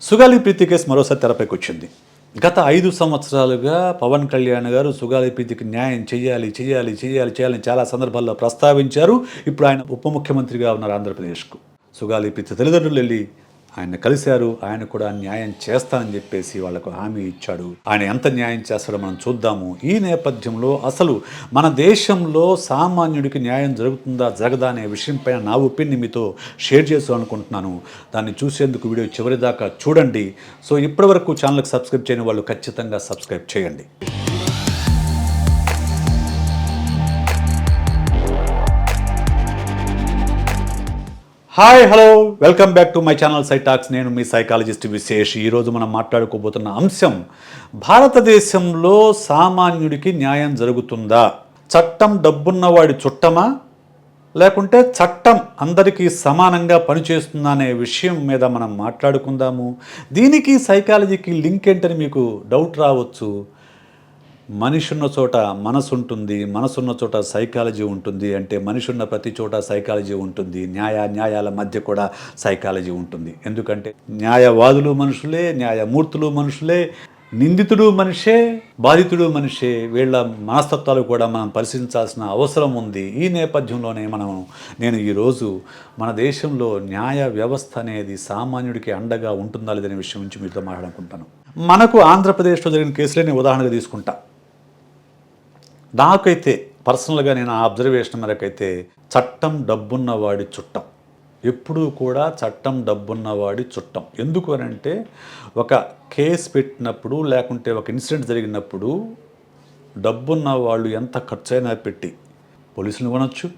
సుగాలి ప్రీతి case మరోసారి తెరపైకి వచ్చింది. గత 5 సంవత్సరాలుగా పవన్ కళ్యాణ్ గారు సుగాలి ప్రీతికి న్యాయం చేయాలని చాలా సందర్భాల్లో ప్రస్తావించారు. ఇప్పుడు ఆయన ఉప ముఖ్యమంత్రిగా ఉన్నారు ఆంధ్రప్రదేశ్కు. సుగాలి ప్రీతి తల్లిదండ్రులు వెళ్ళి ఆయన కలిశారు. ఆయన కూడా న్యాయం చేస్తానని చెప్పేసి వాళ్లకు హామీ ఇచ్చాడు. ఆయన ఎంత న్యాయం చేస్తాడో మనం చూద్దాము. ఈ నేపథ్యంలో అసలు మన దేశంలో సామాన్యుడికి న్యాయం జరుగుతుందా జరగదా అనే విషయంపైన నా ఒపీనియన్ మీతో షేర్ చేయాలనుకుంటున్నాను. దాన్ని చూసేందుకు వీడియో చివరిదాకా చూడండి. సో ఇప్పటివరకు ఛానల్కి సబ్స్క్రైబ్ చేయని వాళ్ళు ఖచ్చితంగా సబ్స్క్రైబ్ చేయండి. Hi hello welcome back to my channel Psy Talks. నేను మీ సైకాలజిస్ట్ విశేష్. ఈరోజు మనం మాట్లాడుకోబోతున్న అంశం, భారతదేశంలో సామాన్యుడికి న్యాయం జరుగుతుందా? చట్టం డబ్బున్నవాడి చుట్టమా, లేకుంటే చట్టం అందరికీ సమానంగా పనిచేస్తుందా అనే విషయం మీద మనం మాట్లాడుకుందాము. దీనికి సైకాలజీకి లింక్ ఏంటని మీకు డౌట్ రావచ్చు. మనిషి ఉన్న చోట మనసు ఉంటుంది, మనసున్న చోట సైకాలజీ ఉంటుంది. అంటే మనిషి ఉన్న ప్రతి చోట సైకాలజీ ఉంటుంది. న్యాయాల మధ్య కూడా సైకాలజీ ఉంటుంది. ఎందుకంటే న్యాయవాదులు మనుషులే, న్యాయమూర్తులు మనుషులే, నిందితుడు మనిషే, బాధితుడు మనిషే. వీళ్ళ మనస్తత్వాలు కూడా మనం పరిశీలించాల్సిన అవసరం ఉంది. ఈ నేపథ్యంలోనే నేను ఈరోజు మన దేశంలో న్యాయ వ్యవస్థ అనేది సామాన్యుడికి అండగా ఉంటుందా లేదనే విషయం నుంచి మీతో మాట్లాడుకుంటాను. మనకు ఆంధ్రప్రదేశ్లో జరిగిన కేసులే నేను ఉదాహరణగా తీసుకుంటా. నాకైతే పర్సనల్గా నేను ఆ అబ్జర్వేషన్ మేరకైతే చట్టం డబ్బున్నవాడి చుట్టం. ఎప్పుడూ కూడా చట్టం డబ్బున్నవాడి చుట్టం. ఎందుకు అని అంటే, ఒక కేసు పెట్టినప్పుడు లేకుంటే ఒక ఇన్సిడెంట్ జరిగినప్పుడు డబ్బున్న వాళ్ళు ఎంత ఖర్చైనా పెట్టి పోలీసులను కొనొచ్చు,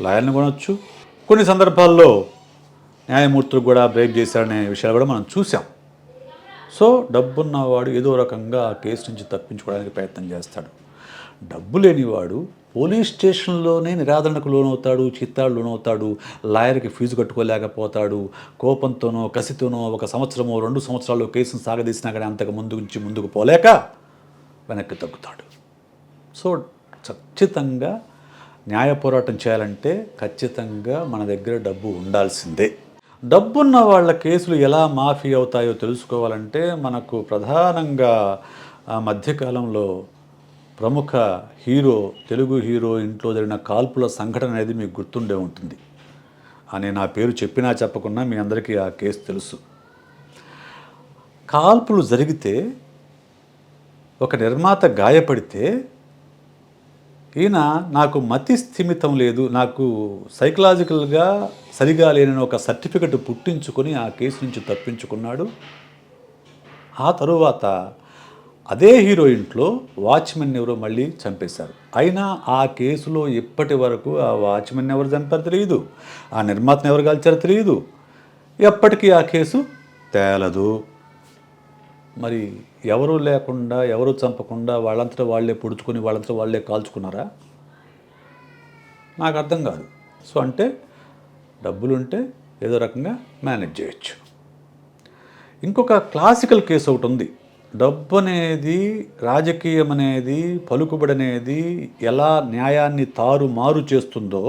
లాయర్ని కొనొచ్చు. కొన్ని సందర్భాల్లో న్యాయమూర్తులు కూడా బ్రేక్ చేశారనే విషయాలు కూడా మనం చూసాం. సో డబ్బున్నవాడు ఏదో రకంగా ఆ కేసు నుంచి తప్పించుకోవడానికి ప్రయత్నం చేస్తాడు. డబ్బు లేనివాడు పోలీస్ స్టేషన్లోనే నిరాదరణకు లోనవుతాడు, చిత్తాడు లోనవుతాడు, లాయర్కి ఫీజు కట్టుకోలేకపోతాడు. కోపంతోనో కసితోనో 1 సంవత్సరమో 2 సంవత్సరాలు కేసును సాగదీసినా కానీ అంతకు ముందుకు పోలేక వెనక్కి తగ్గుతాడు. సో ఖచ్చితంగా న్యాయ పోరాటం చేయాలంటే ఖచ్చితంగా మన దగ్గర డబ్బు ఉండాల్సిందే. డబ్బున్న వాళ్ళ కేసులు ఎలా మాఫీ అవుతాయో తెలుసుకోవాలంటే మనకు ప్రధానంగా ఆ మధ్యకాలంలో ప్రముఖ తెలుగు హీరో ఇంట్లో జరిగిన కాల్పుల సంఘటన అనేది మీకు గుర్తుండే ఉంటుంది. అని నా పేరు చెప్పినా చెప్పకున్నా మీ అందరికీ ఆ కేసు తెలుసు. కాల్పులు జరిగితే ఒక నిర్మాత గాయపడితే ఈయన నాకు మతి స్థిమితం లేదు, నాకు సైకలాజికల్గా సరిగా లేని ఒక సర్టిఫికెట్ పుట్టించుకొని ఆ కేసు నుంచి తప్పించుకున్నాడు. ఆ తరువాత అదే హీరోయిన్లో వాచ్మెన్ ఎవరో మళ్ళీ చంపేశారు. అయినా ఆ కేసులో ఇప్పటి వరకు ఆ వాచ్మెన్ ఎవరు చంపారో తెలియదు, ఆ నిర్మాతను ఎవరు కాల్చారో తెలియదు. ఎప్పటికీ ఆ కేసు తేలదు. మరి ఎవరు లేకుండా, ఎవరు చంపకుండా వాళ్ళంతటా వాళ్ళే పొడుచుకొని వాళ్ళంతటా వాళ్ళే కాల్చుకున్నారా? నాకు అర్థం కాదు. సో అంటే డబ్బులుంటే ఏదో రకంగా మేనేజ్ చేయొచ్చు. ఇంకొక క్లాసికల్ కేసు ఒకటి ఉంది. డబ్బు అనేది, రాజకీయం అనేది, పలుకుబడి అనేది ఎలా న్యాయాన్ని తారుమారు చేస్తుందో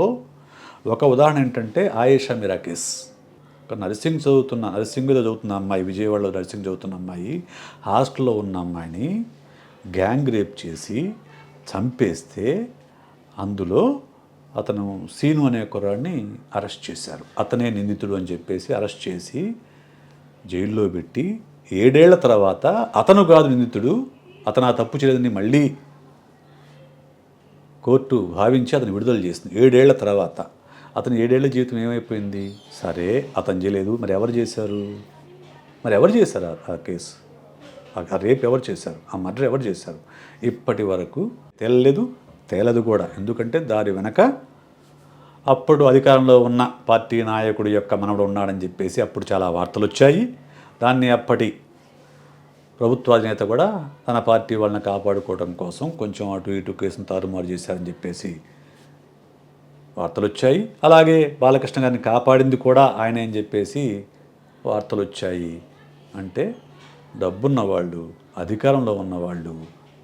ఒక ఉదాహరణ ఏంటంటే ఆయేషా మీరా కేస్. ఒక నర్సింగ్ చదువుతున్న అమ్మాయి, విజయవాడలో నర్సింగ్ చదువుతున్న అమ్మాయి, హాస్టల్లో ఉన్న అమ్మాయిని గ్యాంగ్ రేప్ చేసి చంపేస్తే అందులో అతను సీను అనే కుర్రాడిని అరెస్ట్ చేశారు. అతనే నిందితుడు అని చెప్పేసి అరెస్ట్ చేసి జైల్లో పెట్టి 7 ఏళ్ల తర్వాత అతను కాదు నిందితుడు, అతను ఆ తప్పు చేయలేదని మళ్ళీ కోర్టు భావించి అతను విడుదల చేసింది. 7 ఏళ్ల తర్వాత. అతను 7 ఏళ్ల జీవితం ఏమైపోయింది? సరే అతను చేయలేదు, మరి ఎవరు చేశారు? ఆ కేసు? ఆ రేప్ ఎవరు చేశారు? ఆ మర్డర్ ఎవరు చేశారు? ఇప్పటి వరకు తేలదు కూడా. ఎందుకంటే దాని వెనక అప్పుడు అధికారంలో ఉన్న పార్టీ నాయకుడి యొక్క మనవడు ఉన్నాడని చెప్పేసి అప్పుడు చాలా వార్తలు వచ్చాయి. దాన్ని అప్పటి ప్రభుత్వ అధినేత కూడా తన పార్టీ వాళ్ళని కాపాడుకోవడం కోసం కొంచెం అటు ఇటు కేసును తారుమారు చేశారని చెప్పేసి వార్తలు వచ్చాయి. అలాగే బాలకృష్ణ గారిని కాపాడింది కూడా ఆయన అని చెప్పేసి వార్తలు వచ్చాయి. అంటే డబ్బున్న వాళ్ళు, అధికారంలో ఉన్నవాళ్ళు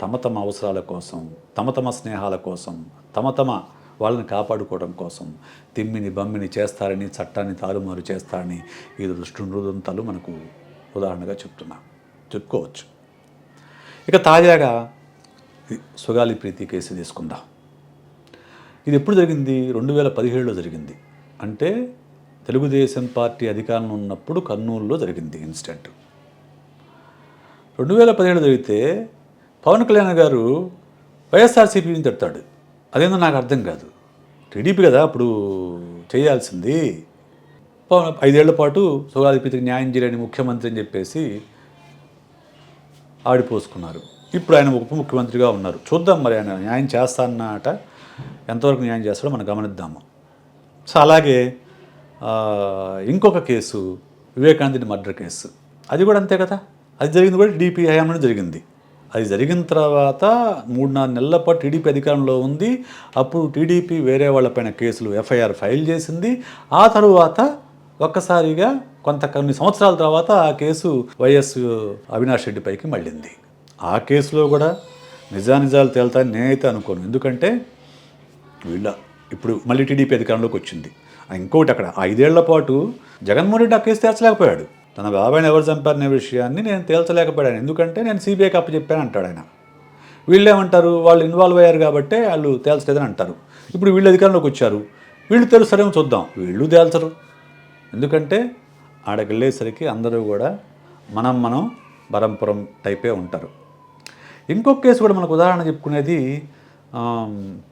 తమ అవసరాల కోసం, తమ స్నేహాల కోసం, తమ వాళ్ళని కాపాడుకోవడం కోసం తిమ్మిని బమ్మిని చేస్తారని, చట్టాన్ని తారుమారు చేస్తారని ఈ దృష్టింతాలు మనకు ఉదాహరణగా చెప్పుకోవచ్చు. ఇక తాజాగా సుగాలి ప్రీతి కేసు తీసుకుందాం. ఇది ఎప్పుడు జరిగింది? 2017లో జరిగింది. అంటే తెలుగుదేశం పార్టీ అధికారంలో ఉన్నప్పుడు కర్నూలులో జరిగింది ఇన్సిడెంట్. 2017 జరిగితే పవన్ కళ్యాణ్ గారు వైఎస్ఆర్సీపీని తిడతాడు. అదేందో నాకు అర్థం కాదు. టీడీపీ కదా అప్పుడు చేయాల్సింది. 5 ఏళ్ల పాటు సుగాలి ప్రీతికి న్యాయం చేయలేని ముఖ్యమంత్రి అని చెప్పేసి ఆడిపోసుకున్నారు. ఇప్పుడు ఆయన ఉప ముఖ్యమంత్రిగా ఉన్నారు. చూద్దాం మరి ఆయన న్యాయం చేస్తానన్నట, ఎంతవరకు న్యాయం చేస్తాడో మనం గమనిద్దాము. సో అలాగే ఇంకొక కేసు వివేకానందుని మర్డర్ కేసు, అది కూడా అంతే కదా. అది జరిగింది కూడా టీడీపీ హయాంలో జరిగింది. అది జరిగిన తర్వాత 3-4 నెలల పాటు టీడీపీ అధికారంలో ఉంది. అప్పుడు టీడీపీ వేరే వాళ్ళపైన కేసులు ఎఫ్ఐఆర్ ఫైల్ చేసింది. ఆ తరువాత ఒక్కసారిగా కొన్ని సంవత్సరాల తర్వాత ఆ కేసు వైఎస్ అవినాష్ రెడ్డి పైకి మళ్ళింది. ఆ కేసులో కూడా నిజానిజాలు తేలుతాయని నేనైతే అనుకోను. ఎందుకంటే ఇప్పుడు మళ్ళీ టీడీపీ అధికారంలోకి వచ్చింది. ఇంకోటి, అక్కడ 5 ఏళ్ల పాటు జగన్మోహన్ రెడ్డి ఆ కేసు తేల్చలేకపోయాడు. తన బాబాయిని ఎవరు చంపారనే విషయాన్ని నేను తేల్చలేకపోయాను, ఎందుకంటే నేను సిబిఐకి అప్పచెప్పాను అంటాడు ఆయన. వీళ్ళు ఏమంటారు? వాళ్ళు ఇన్వాల్వ్ అయ్యారు కాబట్టి వాళ్ళు తేల్చలేదని అంటారు. ఇప్పుడు వీళ్ళు అధికారంలోకి వచ్చారు, వీళ్ళు తెలుస్తారేమో చూద్దాం. వీళ్ళు తేల్చరు. ఎందుకంటే ఆడకి వెళ్ళేసరికి అందరూ కూడా మనం బరంపురం టైపే ఉంటారు. ఇంకొక కేసు కూడా మనకు ఉదాహరణ చెప్పుకునేది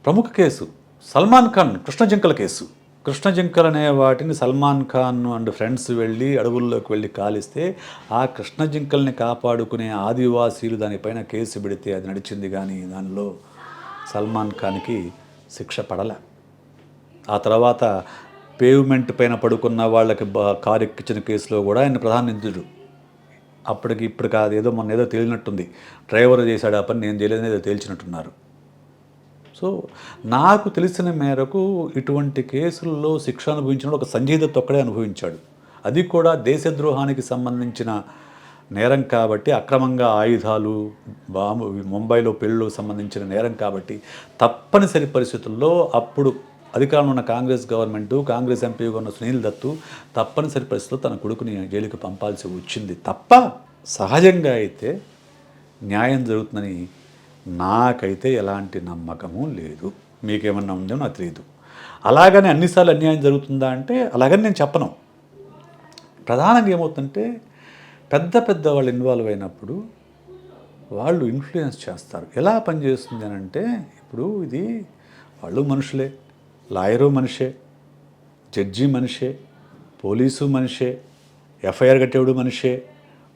ప్రముఖ కేసు సల్మాన్ ఖాన్ కృష్ణ జింకల కేసు. కృష్ణ జింకలు అనే వాటిని సల్మాన్ ఖాన్ అండ్ ఫ్రెండ్స్ వెళ్ళి అడవుల్లోకి వెళ్ళి కాలిస్తే ఆ కృష్ణ జింకల్ని కాపాడుకునే ఆదివాసీలు దానిపైన కేసు పెడితే అది నడిచింది, కానీ దానిలో సల్మాన్ ఖాన్కి శిక్ష పడలే. ఆ తర్వాత పేవ్మెంట్ పైన పడుకున్న వాళ్ళకి కారు ఎక్కించిన కేసులో కూడా ఆయన ప్రధాన నిందితుడు. అప్పటికి ఇప్పుడు కాదు, ఏదో మొన్న ఏదో తేలినట్టుంది. డ్రైవర్ చేశాడు ఆ పని, నేను చేయలేదని ఏదో తేల్చినట్టున్నారు. సో నాకు తెలిసిన మేరకు ఇటువంటి కేసుల్లో శిక్ష అనుభవించిన ఒక సంజయ్ దత్ ఒక్కడే అనుభవించాడు. అది కూడా దేశద్రోహానికి సంబంధించిన నేరం కాబట్టి, అక్రమంగా ఆయుధాలు ముంబైలో పెళ్ళిలో సంబంధించిన నేరం కాబట్టి తప్పనిసరి పరిస్థితుల్లో అప్పుడు అధికారంలో ఉన్న కాంగ్రెస్ గవర్నమెంటు, కాంగ్రెస్ ఎంపీగా ఉన్న సునీల్ దత్తు తప్పనిసరి పరిస్థితుల్లో తన కొడుకుని జైలుకి పంపాల్సి వచ్చింది తప్ప సహజంగా అయితే న్యాయం జరుగుతుందని నాకైతే ఎలాంటి నమ్మకము లేదు. మీకేమన్నా ఉందో నాకు తెలియదు. అలాగని అన్నిసార్లు అన్యాయం జరుగుతుందా అంటే అలాగని నేను చెప్పను. ప్రధానంగా ఏమవుతుందంటే పెద్ద వాళ్ళు ఇన్వాల్వ్ అయినప్పుడు వాళ్ళు ఇన్ఫ్లుయెన్స్ చేస్తారు. ఎలా పనిచేస్తుంది అని అంటే, ఇప్పుడు ఇది వాళ్ళు మనుషులే, లాయరు మనిషే, జడ్జి మనిషే, పోలీసు మనిషే, ఎఫ్ఐఆర్ కట్టేవాడు మనిషే.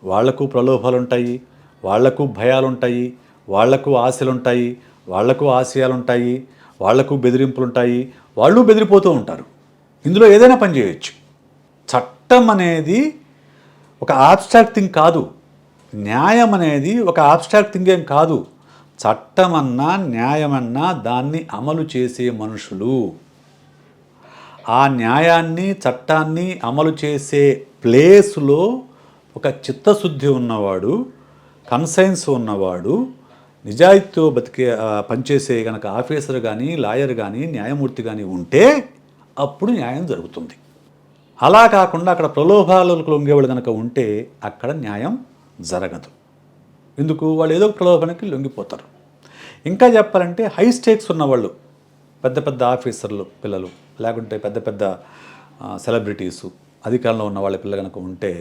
వాళ్లకు ప్రలోభాలు ఉంటాయి, వాళ్లకు భయాలు ఉంటాయి, వాళ్లకు ఆశలు ఉంటాయి, వాళ్లకు ఆశయాలు ఉంటాయి, వాళ్లకు బెదిరింపులు ఉంటాయి, వాళ్ళు బెదిరిపోతూ ఉంటారు. ఇందులో ఏదైనా పని చేయొచ్చు. చట్టం అనేది ఒక ఆబ్స్ట్రాక్ట్ థింగ్ కాదు. న్యాయం అనేది ఒక ఆబ్స్ట్రాక్ట్ థింగ్ ఏం కాదు. చట్టమన్నా న్యాయమన్నా దాన్ని అమలు చేసే మనుషులు. ఆ న్యాయాన్ని చట్టాన్ని అమలు చేసే ప్లేస్లో ఒక చిత్తశుద్ధి ఉన్నవాడు, కన్సైన్స్ ఉన్నవాడు, నిజాయితీతో పనిచేసే కనుక ఆఫీసర్ కానీ, లాయర్ కానీ, న్యాయమూర్తి కానీ ఉంటే అప్పుడు న్యాయం జరుగుతుంది. అలా కాకుండా అక్కడ ప్రలోభాలకు లొంగేవాళ్ళు కనుక ఉంటే అక్కడ న్యాయం జరగదు. ఎందుకు? వాళ్ళు ఏదో ప్రలోభానికి లొంగిపోతారు. ఇంకా చెప్పాలంటే హై స్టేక్స్ ఉన్నవాళ్ళు, పెద్ద ఆఫీసర్లు పిల్లలు, లేకుంటే పెద్ద సెలబ్రిటీసు, అధికారంలో ఉన్న వాళ్ళ పిల్లలు కనుక ఉంటే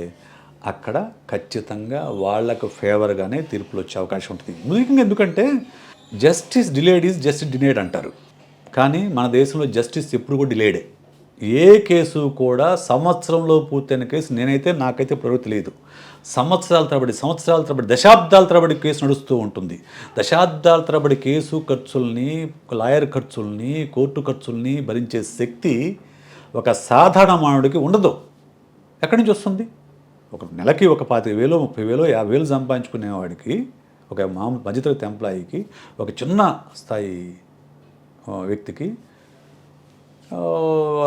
అక్కడ ఖచ్చితంగా వాళ్లకు ఫేవర్గానే తీర్పులు వచ్చే అవకాశం ఉంటుంది. ముఖ్యంగా ఎందుకంటే జస్టిస్ డిలేడ్ ఈజ్ జస్టిస్ డినేడ్ అంటారు. కానీ మన దేశంలో జస్టిస్ ఎప్పుడు కూడా డిలేడే. ఏ కేసు కూడా సంవత్సరంలో పూర్తయిన కేసు నాకైతే ఇప్పుడు తెలియదు. సంవత్సరాల తరబడి దశాబ్దాల తరబడి కేసు నడుస్తూ ఉంటుంది. దశాబ్దాల తరబడి కేసు ఖర్చుల్ని, లాయర్ ఖర్చుల్ని, కోర్టు ఖర్చుల్ని భరించే శక్తి ఒక సాధారణ మానవుడికి ఉండదు. ఎక్కడి నుంచి వస్తుంది? ఒక నెలకి ఒక 25,000, 30,000, 50,000 సంపాదించుకునేవాడికి, ఒక మామూలు మధ్యతరగతి ఎంప్లాయీకి, ఒక చిన్న స్థాయి వ్యక్తికి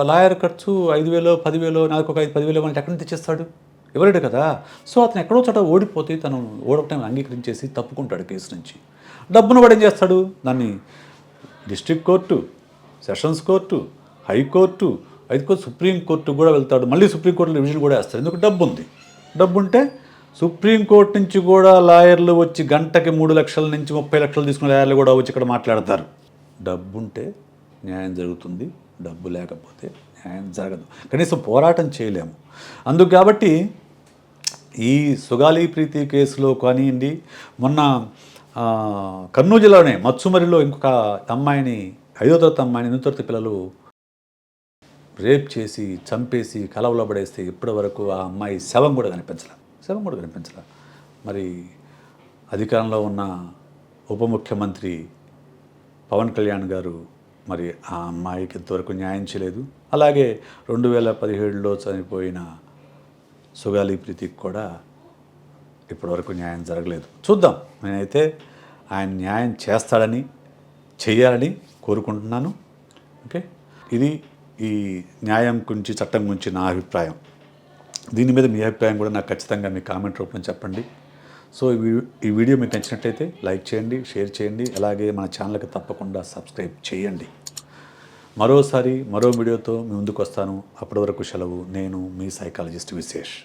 లాయర్ ఖర్చు 5,000, 10,000, నాకు ఒక 10,000 అంటే ఎక్కడి నుంచి తెచ్చేస్తాడు? ఎవరైతే కదా. సో అతను ఎక్కడో చోట ఓడిపోతే తను ఓడటం అంగీకరించేసి తప్పుకుంటాడు కేసు నుంచి. డబ్బును వాడు ఏం చేస్తాడు? దాన్ని district court, sessions court, high court, supreme court కూడా వెళ్తాడు. మళ్ళీ సుప్రీంకోర్టులో రివిజన్ కూడా వేస్తాడు. ఎందుకు? డబ్బు ఉంది. డబ్బు ఉంటే సుప్రీంకోర్టు నుంచి కూడా లాయర్లు వచ్చి గంటకి 3 లక్షల నుంచి 30 లక్షలు తీసుకునే లాయర్లు కూడా వచ్చి ఇక్కడ మాట్లాడతారు. డబ్బు ఉంటే న్యాయం జరుగుతుంది, డబ్బు లేకపోతే న్యాయం జరగదు. కనీసం పోరాటం చేయలేము. అందుకు కాబట్టి ఈ సుగాలి ప్రీతి కేసులో కానివ్వండి, మొన్న కర్నూలు జిల్లాలోనే మత్సుమరిలో ఇంకొక అమ్మాయిని 5వ తరగతి అమ్మాయిని 8వ తరగతి పిల్లలు రేప్ చేసి చంపేసి కలవలో పడేస్తే ఇప్పటి వరకు ఆ అమ్మాయి శవం కూడా కనిపించలే. మరి అధికారంలో ఉన్న ఉప ముఖ్యమంత్రి పవన్ కళ్యాణ్ గారు మరి ఆ అమ్మాయికి ఇంతవరకు న్యాయం చేయలేదు. అలాగే 2017లో చనిపోయిన సుగాలి ప్రీతికి కూడా ఇప్పటివరకు న్యాయం జరగలేదు. చూద్దాం. నేనైతే ఆయన న్యాయం చేస్తాడని, చేయాలని కోరుకుంటున్నాను. ఓకే, ఇది ఈ న్యాయం గురించి, చట్టం గురించి నా అభిప్రాయం. దీని మీద మీ అభిప్రాయం కూడా నాకు ఖచ్చితంగా మీ కామెంట్ రూపంలో చెప్పండి. సో ఈ వీడియో మీకు నచ్చినట్లయితే లైక్ చేయండి, షేర్ చేయండి, అలాగే మన ఛానల్కి తప్పకుండా సబ్స్క్రైబ్ చేయండి. మరోసారి మరో వీడియోతో మీ ముందుకు వస్తాను. అప్పటి వరకు సెలవు. నేను మీ సైకాలజిస్ట్ విశేష్.